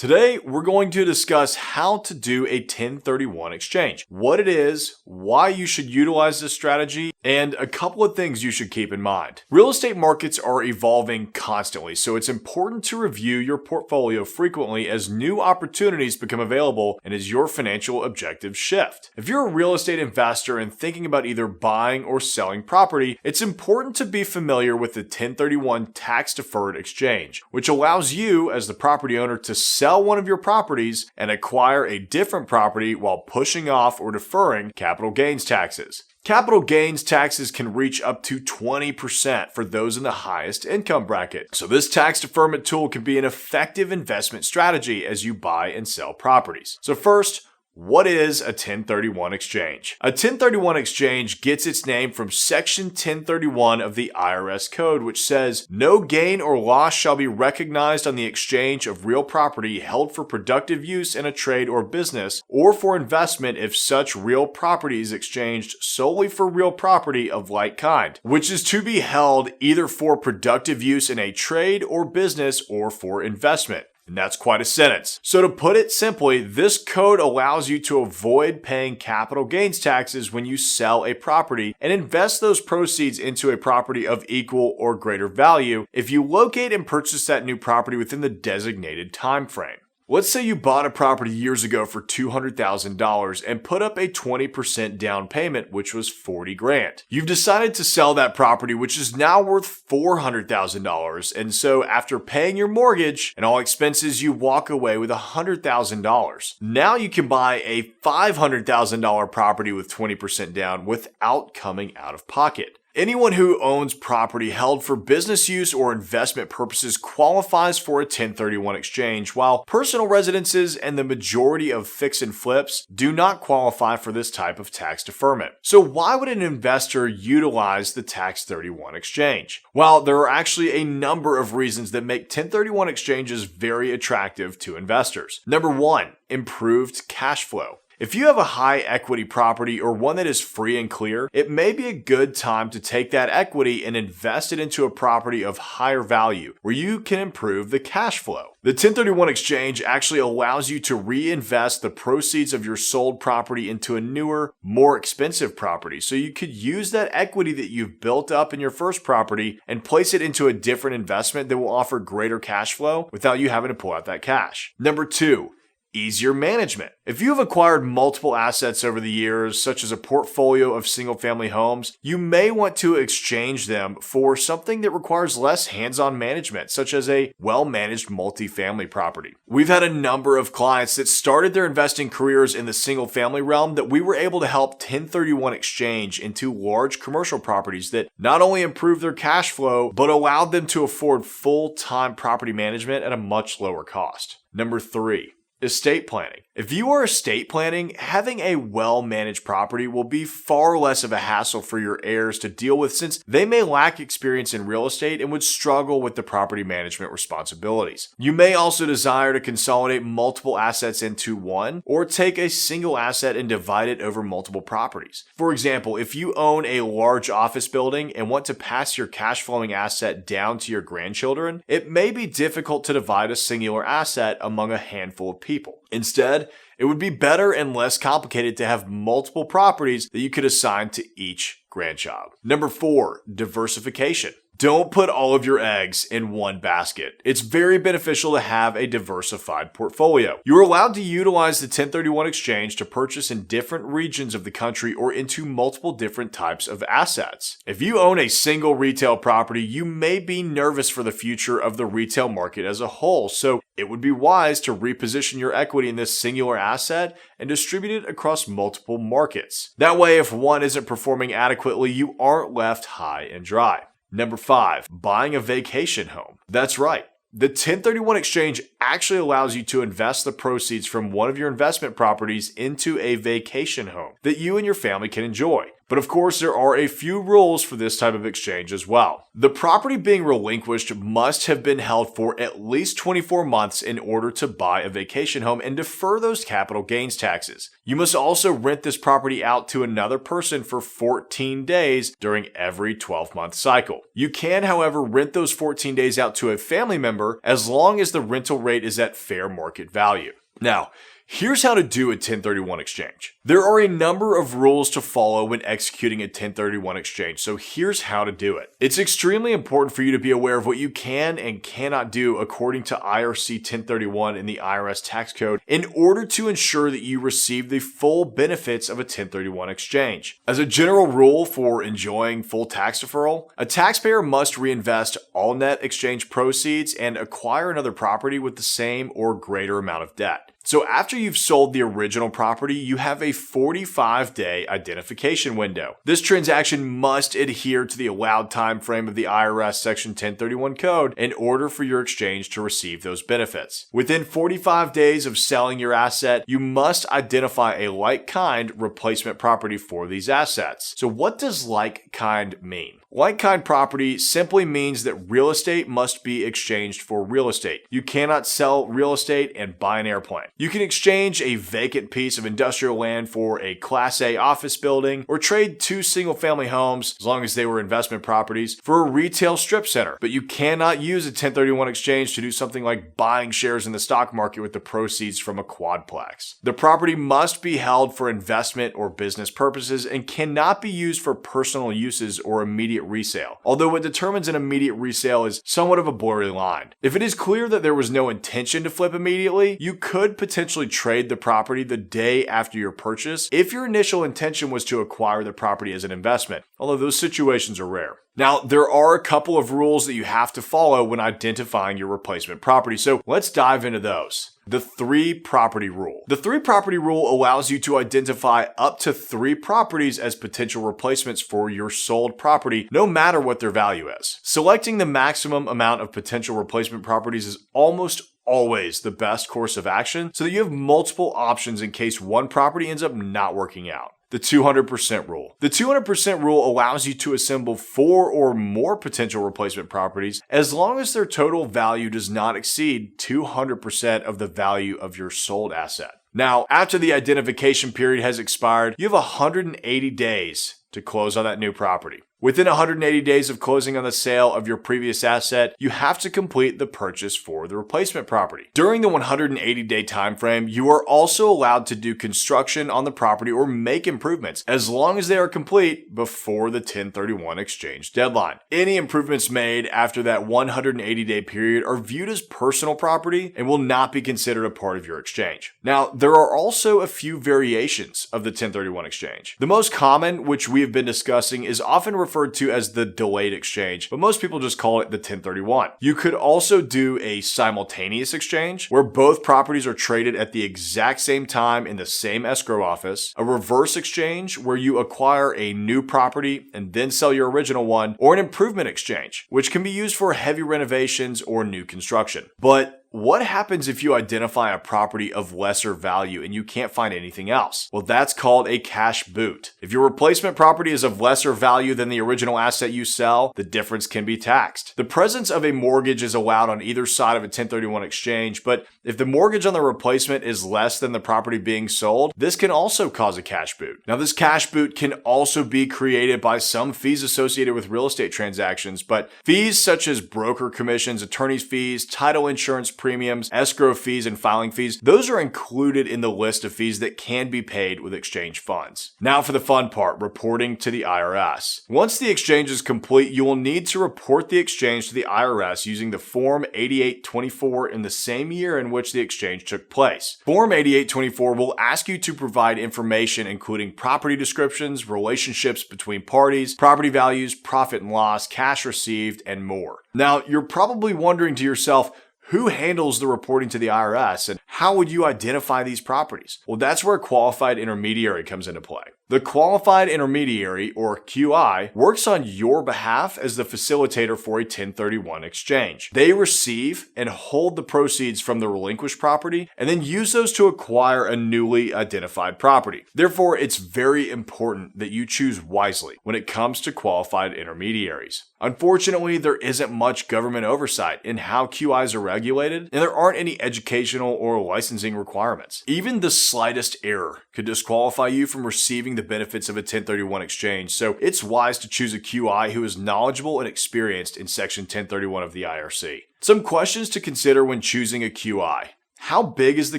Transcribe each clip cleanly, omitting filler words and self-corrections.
Today, we're going to discuss how to do a 1031 exchange, what it is, why you should utilize this strategy, and a couple of things you should keep in mind. Real estate markets are evolving constantly, so it's important to review your portfolio frequently as new opportunities become available and as your financial objectives shift. If you're a real estate investor and thinking about either buying or selling property, it's important to be familiar with the 1031 tax-deferred exchange, which allows you as the property owner to sell one of your properties and acquire a different property while pushing off or deferring capital gains taxes. Capital gains taxes can reach up to 20% for those in the highest income bracket. So this tax deferment tool can be an effective investment strategy as you buy and sell properties. So first, what is a 1031 exchange? A 1031 exchange gets its name from Section 1031 of the IRS Code, which says, "No gain or loss shall be recognized on the exchange of real property held for productive use in a trade or business, or for investment if such real property is exchanged solely for real property of like kind, which is to be held either for productive use in a trade or business or for investment." And that's quite a sentence. So to put it simply, this code allows you to avoid paying capital gains taxes when you sell a property and invest those proceeds into a property of equal or greater value if you locate and purchase that new property within the designated time frame. Let's say you bought a property years ago for $200,000 and put up a 20% down payment, which was $40,000. You've decided to sell that property, which is now worth $400,000. And so after paying your mortgage and all expenses, you walk away with $100,000. Now you can buy a $500,000 property with 20% down without coming out of pocket. Anyone who owns property held for business use or investment purposes qualifies for a 1031 exchange, while personal residences and the majority of fix and flips do not qualify for this type of tax deferment. So why would an investor utilize the tax 31 exchange? Well, there are actually a number of reasons that make 1031 exchanges very attractive to investors. Number one, improved cash flow. If you have a high equity property or one that is free and clear, it may be a good time to take that equity and invest it into a property of higher value where you can improve the cash flow. The 1031 exchange actually allows you to reinvest the proceeds of your sold property into a newer, more expensive property. So you could use that equity that you've built up in your first property and place it into a different investment that will offer greater cash flow without you having to pull out that cash. Number two, easier management. If you have acquired multiple assets over the years, such as a portfolio of single-family homes, you may want to exchange them for something that requires less hands-on management, such as a well-managed multifamily property. We've had a number of clients that started their investing careers in the single-family realm that we were able to help 1031 exchange into large commercial properties that not only improved their cash flow, but allowed them to afford full-time property management at a much lower cost. Number three, estate planning. If you are estate planning, having a well-managed property will be far less of a hassle for your heirs to deal with, since they may lack experience in real estate and would struggle with the property management responsibilities. You may also desire to consolidate multiple assets into one, or take a single asset and divide it over multiple properties. For example, if you own a large office building and want to pass your cash flowing asset down to your grandchildren, it may be difficult to divide a singular asset among a handful of people. Instead, it would be better and less complicated to have multiple properties that you could assign to each grandchild. Number four, diversification. Don't put all of your eggs in one basket. It's very beneficial to have a diversified portfolio. You're allowed to utilize the 1031 exchange to purchase in different regions of the country or into multiple different types of assets. If you own a single retail property, you may be nervous for the future of the retail market as a whole, so it would be wise to reposition your equity in this singular asset and distribute it across multiple markets. That way, if one isn't performing adequately, you aren't left high and dry. Number five, buying a vacation home. That's right. The 1031 exchange actually allows you to invest the proceeds from one of your investment properties into a vacation home that you and your family can enjoy. But of course, there are a few rules for this type of exchange as well. The property being relinquished must have been held for at least 24 months in order to buy a vacation home and defer those capital gains taxes. You must also rent this property out to another person for 14 days during every 12-month cycle. You can, however, rent those 14 days out to a family member as long as the rental rate is at fair market value. Now, here's how to do a 1031 exchange. There are a number of rules to follow when executing a 1031 exchange, so here's how to do it. It's extremely important for you to be aware of what you can and cannot do according to IRC 1031 in the IRS tax code in order to ensure that you receive the full benefits of a 1031 exchange. As a general rule for enjoying full tax deferral, a taxpayer must reinvest all net exchange proceeds and acquire another property with the same or greater amount of debt. So after you've sold the original property, you have a 45-day identification window. This transaction must adhere to the allowed time frame of the IRS Section 1031 code in order for your exchange to receive those benefits. Within 45 days of selling your asset, you must identify a like-kind replacement property for these assets. So what does like-kind mean? Like-kind property simply means that real estate must be exchanged for real estate. You cannot sell real estate and buy an airplane. You can exchange a vacant piece of industrial land for a Class A office building or trade 2 single-family homes, as long as they were investment properties, for a retail strip center. But you cannot use a 1031 exchange to do something like buying shares in the stock market with the proceeds from a quadplex. The property must be held for investment or business purposes and cannot be used for personal uses or immediate resale, although what determines an immediate resale is somewhat of a blurry line. If it is clear that there was no intention to flip immediately, you could potentially trade the property the day after your purchase if your initial intention was to acquire the property as an investment, although those situations are rare. Now, there are a couple of rules that you have to follow when identifying your replacement property, so let's dive into those. The 3 property rule. The 3 property rule allows you to identify up to 3 properties as potential replacements for your sold property, no matter what their value is. Selecting the maximum amount of potential replacement properties is almost always the best course of action so that you have multiple options in case one property ends up not working out. The 200% rule. The 200% rule allows you to assemble 4 or more potential replacement properties as long as their total value does not exceed 200% of the value of your sold asset. Now, after the identification period has expired, you have 180 days to close on that new property. Within 180 days of closing on the sale of your previous asset, you have to complete the purchase for the replacement property. During the 180-day time frame, you are also allowed to do construction on the property or make improvements as long as they are complete before the 1031 exchange deadline. Any improvements made after that 180-day period are viewed as personal property and will not be considered a part of your exchange. Now, there are also a few variations of the 1031 exchange. The most common, which we have been discussing, is often referred to as the delayed exchange, but most people just call it the 1031. You could also do a simultaneous exchange where both properties are traded at the exact same time in the same escrow office, a reverse exchange where you acquire a new property and then sell your original one, or an improvement exchange, which can be used for heavy renovations or new construction. But what happens if you identify a property of lesser value and you can't find anything else? Well, that's called a cash boot. If your replacement property is of lesser value than the original asset you sell, the difference can be taxed. The presence of a mortgage is allowed on either side of a 1031 exchange, but if the mortgage on the replacement is less than the property being sold, this can also cause a cash boot. Now, this cash boot can also be created by some fees associated with real estate transactions, but fees such as broker commissions, attorney's fees, title insurance premiums, escrow fees, and filing fees, those are included in the list of fees that can be paid with exchange funds. Now for the fun part, reporting to the IRS. Once the exchange is complete, you will need to report the exchange to the IRS using the Form 8824 in the same year in which the exchange took place. Form 8824 will ask you to provide information including property descriptions, relationships between parties, property values, profit and loss, cash received, and more. Now, you're probably wondering to yourself, who handles the reporting to the IRS and how would you identify these properties? Well, that's where a qualified intermediary comes into play. The qualified intermediary, or QI, works on your behalf as the facilitator for a 1031 exchange. They receive and hold the proceeds from the relinquished property and then use those to acquire a newly identified property. Therefore, it's very important that you choose wisely when it comes to qualified intermediaries. Unfortunately, there isn't much government oversight in how QIs are regulated, and there aren't any educational or licensing requirements. Even the slightest error could disqualify you from receiving the benefits of a 1031 exchange, so it's wise to choose a QI who is knowledgeable and experienced in Section 1031 of the IRC. Some questions to consider when choosing a QI. How big is the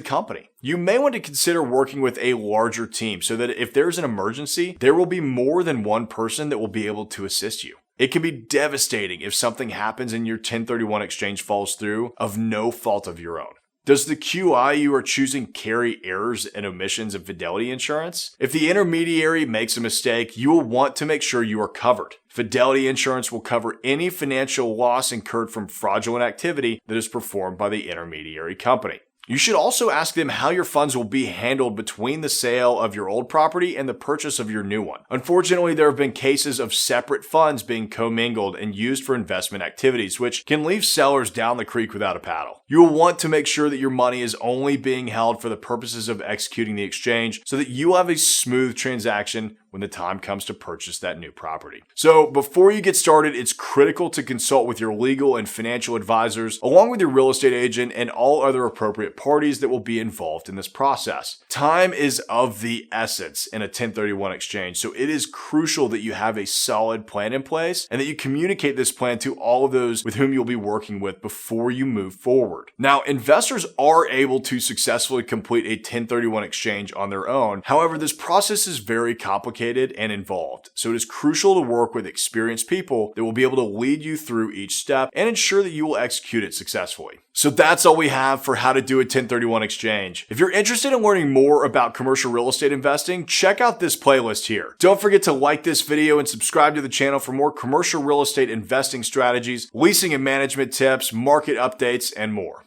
company? You may want to consider working with a larger team so that if there's an emergency, there will be more than one person that will be able to assist you. It can be devastating if something happens and your 1031 exchange falls through of no fault of your own. Does the QI you are choosing carry errors and omissions of fidelity insurance? If the intermediary makes a mistake, you will want to make sure you are covered. Fidelity insurance will cover any financial loss incurred from fraudulent activity that is performed by the intermediary company. You should also ask them how your funds will be handled between the sale of your old property and the purchase of your new one. Unfortunately, there have been cases of separate funds being commingled and used for investment activities, which can leave sellers down the creek without a paddle. You will want to make sure that your money is only being held for the purposes of executing the exchange so that you will have a smooth transaction when the time comes to purchase that new property. So before you get started, it's critical to consult with your legal and financial advisors, along with your real estate agent and all other appropriate parties that will be involved in this process. Time is of the essence in a 1031 exchange, so it is crucial that you have a solid plan in place and that you communicate this plan to all of those with whom you'll be working with before you move forward. Now, investors are able to successfully complete a 1031 exchange on their own. However, this process is very complicated and involved, so it is crucial to work with experienced people that will be able to lead you through each step and ensure that you will execute it successfully. So that's all we have for how to do a 1031 exchange. If you're interested in learning more about commercial real estate investing, check out this playlist here. Don't forget to like this video and subscribe to the channel for more commercial real estate investing strategies, leasing and management tips, market updates, and more.